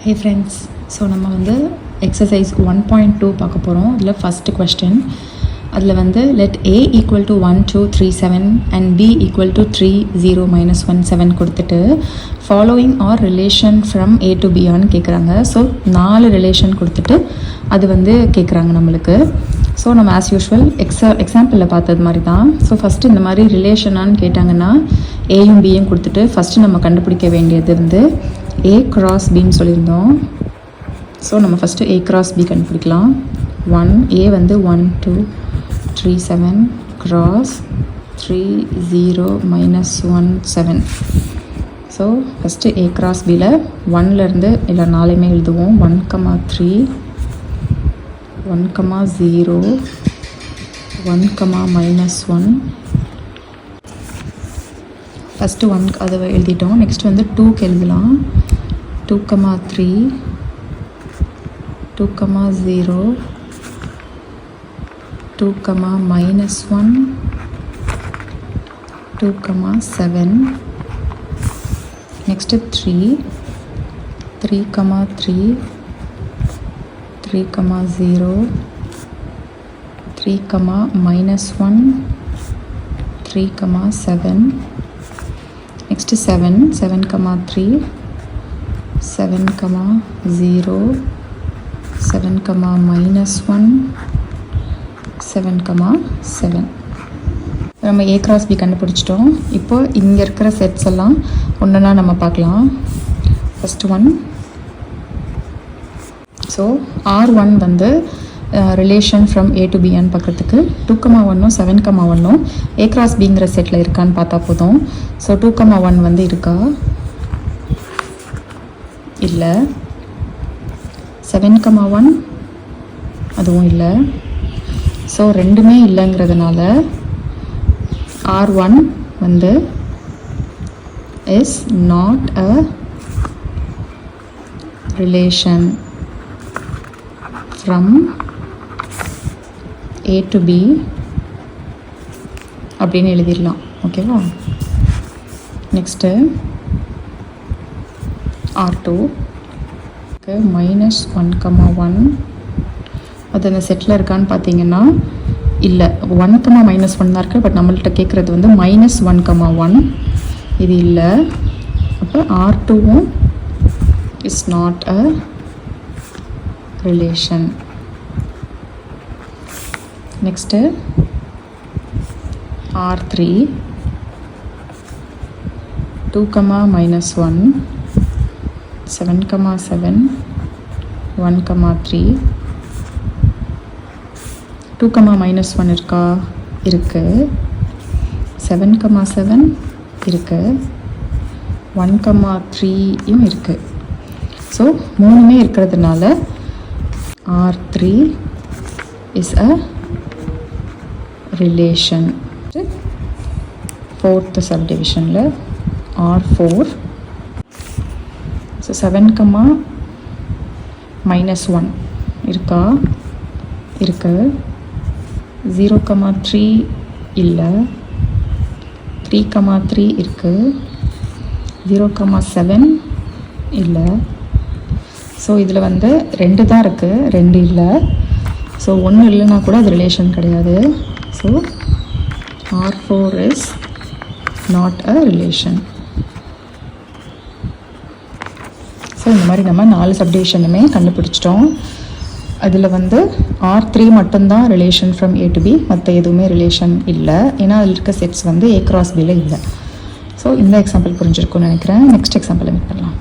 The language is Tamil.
ஹே ஃப்ரெண்ட்ஸ், ஸோ நம்ம வந்து எக்ஸசைஸ் 1.2 பார்க்க போகிறோம். இதில் ஃபஸ்ட்டு கொஸ்டின், அதில் வந்து let A equal to 1 2 3 7 and B equal to 3 0 -1 7 கொடுத்துட்டு following R relation from A to B ஆன்னு கேட்குறாங்க. ஸோ 4 ரிலேஷன் கொடுத்துட்டு அது வந்து கேட்குறாங்க நம்மளுக்கு. ஸோ நம்ம ஆஸ் யூஷுவல் எக்ஸாம்பிளில் பார்த்தது மாதிரி தான். ஸோ ஃபஸ்ட்டு இந்த மாதிரி ரிலேஷனான்னு கேட்டாங்கன்னா ஏயும் பியும் கொடுத்துட்டு ஃபஸ்ட்டு நம்ம கண்டுபிடிக்க வேண்டியது வந்து A cross Bன்னு சொல்லியிருந்தோம். ஸோ நம்ம ஃபஸ்ட்டு A cross B கண்டுபிடிக்கலாம். A வந்து 1 2 3 7 cross 3 0 -1 7. So first A cross Bயில் 1லேருந்து இல்லை 4மே எழுதுவோம். 1 3 1 0 1 -1. ஃபஸ்ட்டு 1 அதை எழுதிட்டோம். நெக்ஸ்ட் வந்து 2க்கு எழுதலாம். 2 3 2 0 2 -1 2 7. நெக்ஸ்ட்டு 3 3 3 3 0 3 -1 3 7. நெக்ஸ்ட்டு 7 7 3 7 0 7 -1 7 7. நம்ம A cross B கண்டுபிடிச்சிட்டோம். இப்போது இங்கே இருக்கிற செட்ஸ் எல்லாம் ஒன்றுனா நம்ம பார்க்கலாம். ஃபஸ்ட்டு 1, ஸோ R1 வந்து relation from A to B ன்னு பார்க்குறதுக்கு 2 1 7 1 A cross Bங்கிற செட்டில் இருக்கான்னு பார்த்தா போதும். ஸோ 2 1 வந்து இருக்கா? இல்லை. 7 1 அதுவும் இல்லை. ஸோ ரெண்டுமே இல்லைங்கிறதுனால R1 வந்து is not a relation from A to B அப்படின்னு எழுதிடலாம். ஓகேவா? நெக்ஸ்ட்டு R2 -1 1 அது அந்த செட்டில் இருக்கான்னு பார்த்தீங்கன்னா இல்லை. 1 -1 தான் இருக்குது. பட் நம்மள்கிட்ட கேட்குறது வந்து -1 1 இது இல்லை. அப்போ R2வும் is not a relation. Next R3 2 -1 7 7 1 3 2 -1 இருக்கா? இருக்குது. 7 7 இருக்குது. 1 3யும் இருக்குது. ஸோ 3மே இருக்கிறதுனால R3 is a relation. 4th சப்டிவிஷனில் R4, so 7 -1 இருக்கா? இருக்கு. 0 3 இல்லை. 3 3 இருக்குது. 0 7 இல்லை. ஸோ இதில் வந்து 2 தான் இருக்குது, 2 இல்லை. ஸோ 1 இல்லைன்னா கூட அது ரிலேஷன் கிடையாது. So R4 is not a relation. So இந்த மாதிரி நம்ம 4 சப்டிவிஷனுமே கண்டுபிடிச்சிட்டோம். அதில் வந்து R3 மட்டும்தான் relation from A to B, மற்ற எதுவுமே ரிலேஷன் இல்லை. ஏன்னா அதில் இருக்க செட்ஸ் வந்து A cross Bயில் இல்லை. ஸோ இந்த எக்ஸாம்பிள் புரிஞ்சிருக்கும்னு நினைக்கிறேன். நெக்ஸ்ட் எக்ஸாம்பிள் மீட் பண்ணலாம்.